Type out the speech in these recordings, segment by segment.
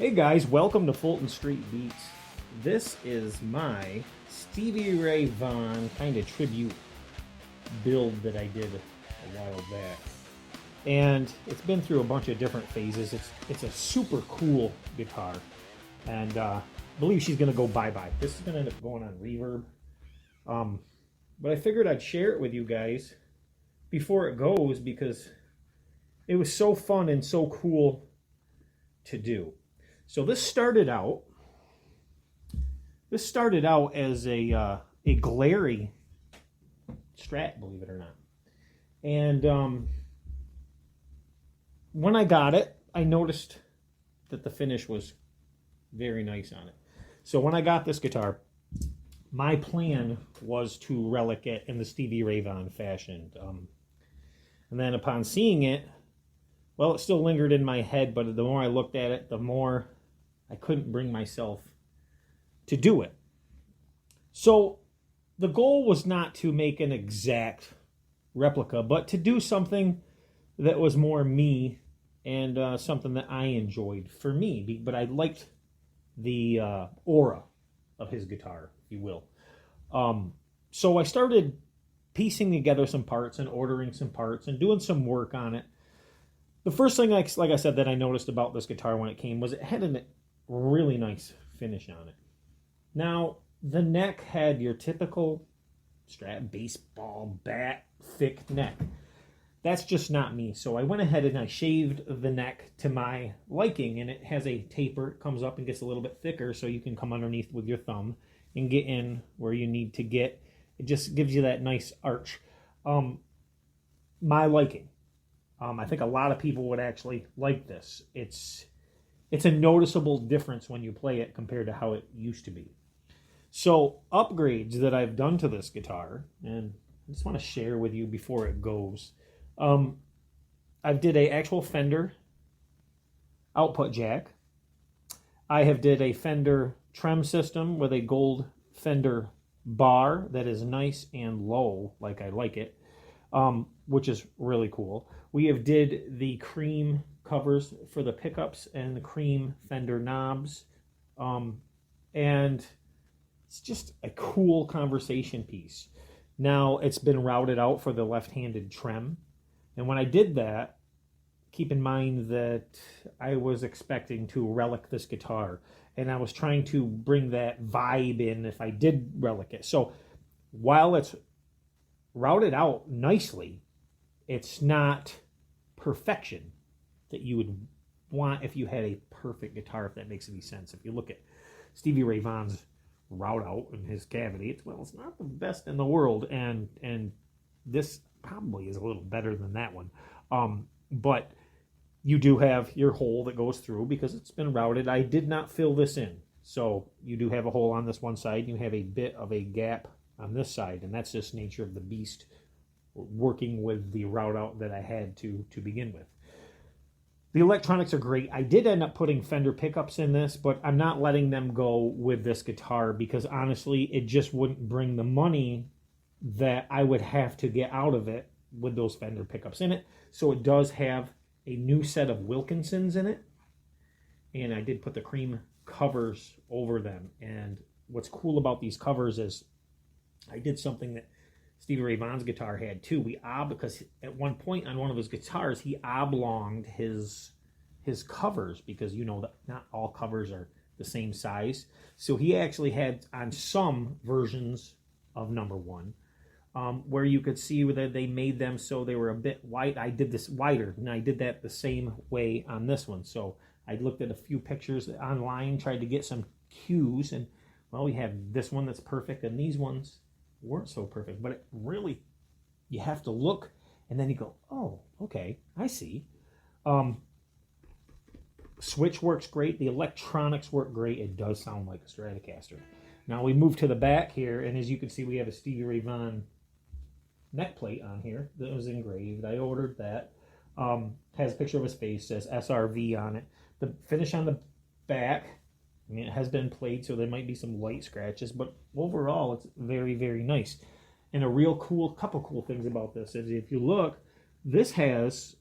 Hey guys, welcome to Fulton Street Beats. This is my Stevie Ray Vaughan kind of tribute build that I did a while back. And it's been through a bunch of different phases. It's a super cool guitar. And I believe she's going to go bye-bye. This is going to end up going on Reverb. But I figured I'd share it with you guys before it goes because it was so fun and so cool to do. So this started out as a Glarry Strat, believe it or not. And when I got it, I noticed that the finish was very nice on it. So when I got this guitar, my plan was to relic it in the Stevie Ray Vaughan fashion. And then upon seeing it, well, it still lingered in my head, but the more I looked at it, the more I couldn't bring myself to do it. So the goal was not to make an exact replica, but to do something that was more me and something that I enjoyed for me. But I liked the aura of his guitar, if you will. So I started piecing together some parts and ordering some parts and doing some work on it. The first thing, like I said, that I noticed about this guitar when it came was it had a really nice finish on it. Now, the neck had your typical Strat baseball bat thick neck. That's just not me. So I went ahead and I shaved the neck to my liking, and it has a taper. It comes up and gets a little bit thicker so you can come underneath with your thumb and get in where you need to get. It just gives you that nice arch. My liking. I think a lot of people would actually like this. It's a noticeable difference when you play it compared to how it used to be. So upgrades that I've done to this guitar, and I just want to share with you before it goes. I've did a actual Fender output jack. I have did a Fender trem system with a gold Fender bar that is nice and low, like I like it, which is really cool. We have did the cream covers for the pickups and the cream Fender knobs. And it's just a cool conversation piece. Now it's been routed out for the left-handed trem. And when I did that, keep in mind that I was expecting to relic this guitar. And I was trying to bring that vibe in if I did relic it. So while it's routed out nicely, it's not perfection that you would want if you had a perfect guitar, if that makes any sense. If you look at Stevie Ray Vaughan's route out in his cavity, it's not the best in the world, and this probably is a little better than that one. But you do have your hole that goes through because it's been routed. I did not fill this in. So you do have a hole on this one side, and you have a bit of a gap on this side, and that's just nature of the beast working with the route out that I had to begin with. The electronics are great. I did end up putting Fender pickups in this, but I'm not letting them go with this guitar because honestly, it just wouldn't bring the money that I would have to get out of it with those Fender pickups in it. So it does have a new set of Wilkinsons in it, and I did put the cream covers over them. And what's cool about these covers is I did something that Stevie Ray Vaughan's guitar had too. Because at one point on one of his guitars, he oblonged his covers because you know that not all covers are the same size. So he actually had on some versions of number one where you could see that they made them so they were a bit wide. I did this wider, and I did that the same way on this one. So I looked at a few pictures online, tried to get some cues, and well, we have this one that's perfect, and these ones weren't so perfect. But it really, you have to look, and then you go, oh, okay, I see. Switch works great. The electronics work great. It does sound like a Stratocaster. Now we move to the back here, and as you can see, we have a Stevie Ray Vaughan neck plate on here that was engraved. I ordered that. Has a picture of his face, says SRV on it. The finish on the back, I mean, it has been played, so there might be some light scratches, but overall, it's very, very nice. And a real cool, couple cool things about this is if you look, This has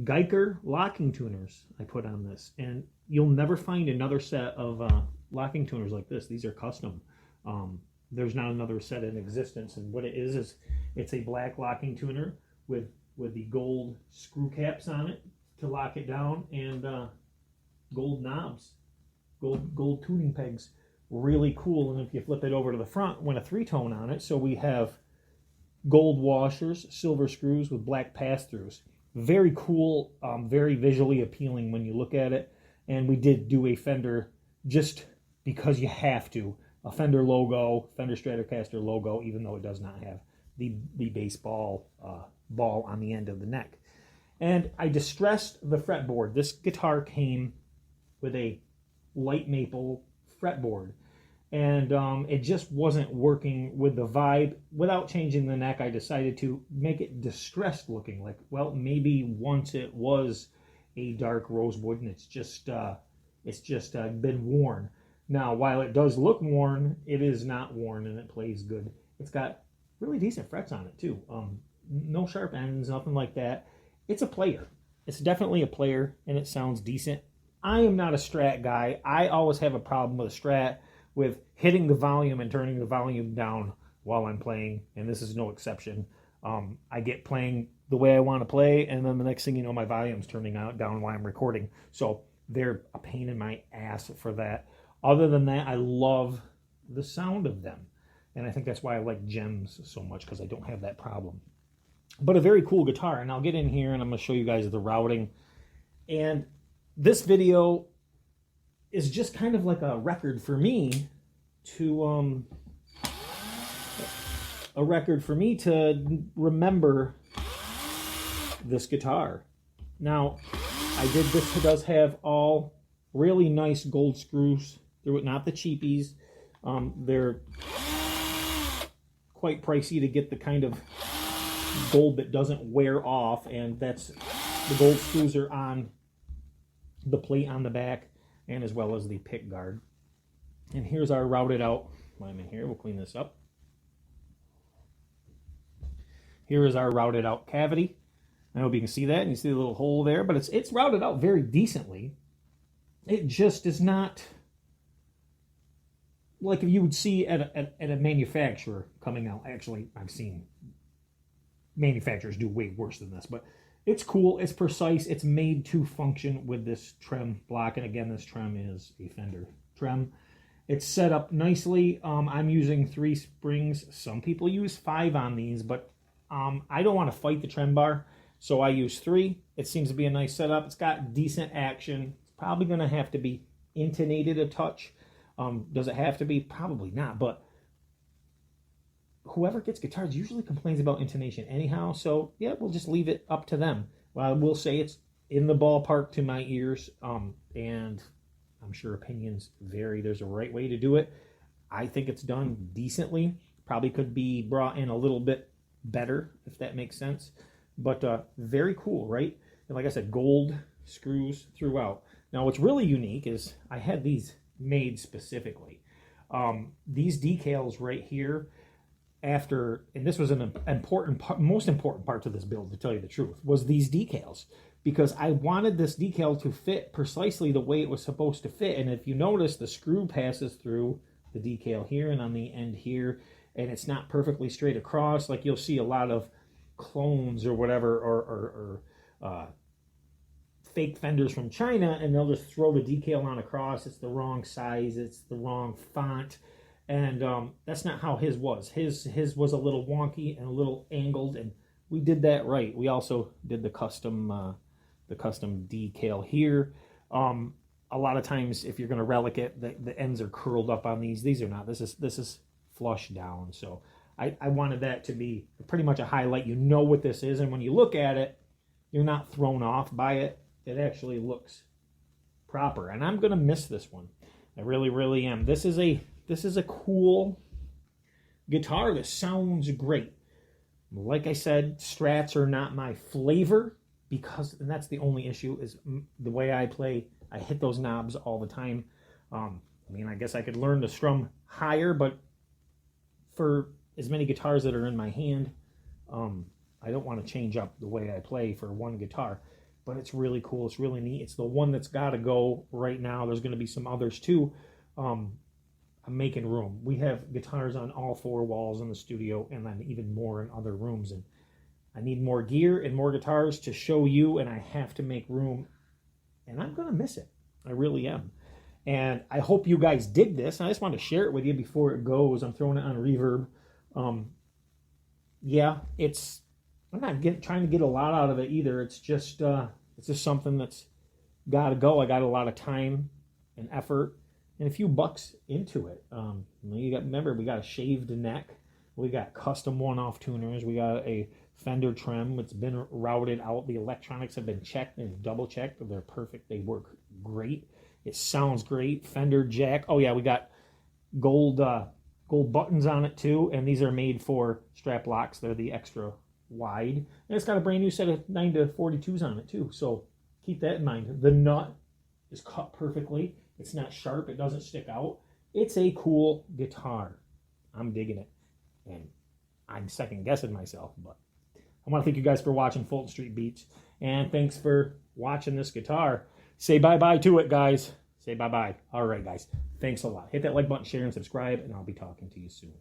Geiger locking tuners I put on this, and you'll never find another set of locking tuners like this. These are custom. There's not another set in existence, and what it is it's a black locking tuner with the gold screw caps on it to lock it down, and gold knobs, gold tuning pegs. Really cool. And if you flip it over to the front, went a 3-tone on it, so we have gold washers, silver screws with black pass-throughs. Very cool, very visually appealing when you look at it. And we did do a Fender, just because you have to, a Fender logo, Fender Stratocaster logo, even though it does not have the baseball ball on the end of the neck. And I distressed the fretboard. This guitar came with a light maple fretboard, and it just wasn't working with the vibe. Without changing the neck, I decided to make it distressed looking, like, well, maybe once it was a dark rosewood and it's just been worn. Now, while it does look worn, it is not worn, and it plays good. It's got really decent frets on it too. No sharp ends, nothing like that. It's a player. It's definitely a player, and it sounds decent. I am not a Strat guy. I always have a problem with a Strat, with hitting the volume and turning the volume down while I'm playing, and this is no exception. I get playing the way I want to play, and then the next thing you know, my volume's turning down while I'm recording. So they're a pain in my ass for that. Other than that, I love the sound of them, and I think that's why I like Gems so much, because I don't have that problem. But a very cool guitar, and I'll get in here and I'm going to show you guys the routing. And this video is just kind of like a record for me to remember this guitar. Now, this does have all really nice gold screws through it, not the cheapies. They're quite pricey to get the kind of gold that doesn't wear off, and that's the gold screws are on the plate on the back, and as well as the pick guard. And here's our routed out. While I'm in here, we'll clean this up. Here is our routed out cavity. I hope you can see that, and you see the little hole there, but it's routed out very decently. It just is not like you would see at a manufacturer coming out. Actually, I've seen manufacturers do way worse than this, but it's cool, it's precise, it's made to function with this trem block. And again, this trem is a Fender trem. It's set up nicely. I'm using 3 springs. Some people use 5 on these, but I don't want to fight the trem bar, so I use 3. It seems to be a nice setup. It's got decent action. It's probably going to have to be intonated a touch. Does it have to be? Probably not, but whoever gets guitars usually complains about intonation anyhow, so yeah, we'll just leave it up to them. Well, I will say it's in the ballpark to my ears, and I'm sure opinions vary. There's a right way to do it. I think it's done decently. Probably could be brought in a little bit better, if that makes sense. But very cool, right? And like I said, gold screws throughout. Now, what's really unique is I had these made specifically. These decals right here, and this was an important part, most important part to this build, to tell you the truth, was these decals, because I wanted this decal to fit precisely the way it was supposed to fit. And if you notice, the screw passes through the decal here and on the end here, and it's not perfectly straight across. Like you'll see a lot of clones or whatever, or fake Fenders from China, and they'll just throw the decal on across. It's the wrong size, it's the wrong font. And that's not how his was. His was a little wonky and a little angled, and we did that right. We also did the custom decal here. A lot of times, if you're going to relic it, the ends are curled up on these. These are not. This is flush down. So I wanted that to be pretty much a highlight. You know what this is, and when you look at it, you're not thrown off by it. It actually looks proper, and I'm going to miss this one. I really, really am. This is a cool guitar that sounds great. Like I said, Strats are not my flavor, and that's the only issue, is the way I play. I hit those knobs all the time. I mean, I guess I could learn to strum higher, but for as many guitars that are in my hand, I don't want to change up the way I play for one guitar, but it's really cool. It's really neat. It's the one that's got to go right now. There's going to be some others too. I'm making room. We have guitars on all 4 walls in the studio, and then even more in other rooms. And I need more gear and more guitars to show you, and I have to make room. And I'm going to miss it. I really am. And I hope you guys dig this. And I just wanted to share it with you before it goes. I'm throwing it on Reverb. Yeah, I'm not trying to get a lot out of it either. It's just something that's got to go. I got a lot of time and effort and a few bucks into it. Remember, we got a shaved neck. We got custom one-off tuners. We got a fender trem. It's been routed out. The electronics have been checked and double-checked. They're perfect. They work great. It sounds great. Fender jack. Oh, yeah, we got gold buttons on it, too. And these are made for strap locks. They're the extra wide. And it's got a brand new set of 9-42s on it, too. So keep that in mind. The nut is cut perfectly. It's not sharp. It doesn't stick out. It's a cool guitar. I'm digging it. And I'm second-guessing myself. But I want to thank you guys for watching Fulton Street Beats. And thanks for watching this guitar. Say bye-bye to it, guys. Say bye-bye. All right, guys. Thanks a lot. Hit that like button, share, and subscribe, and I'll be talking to you soon.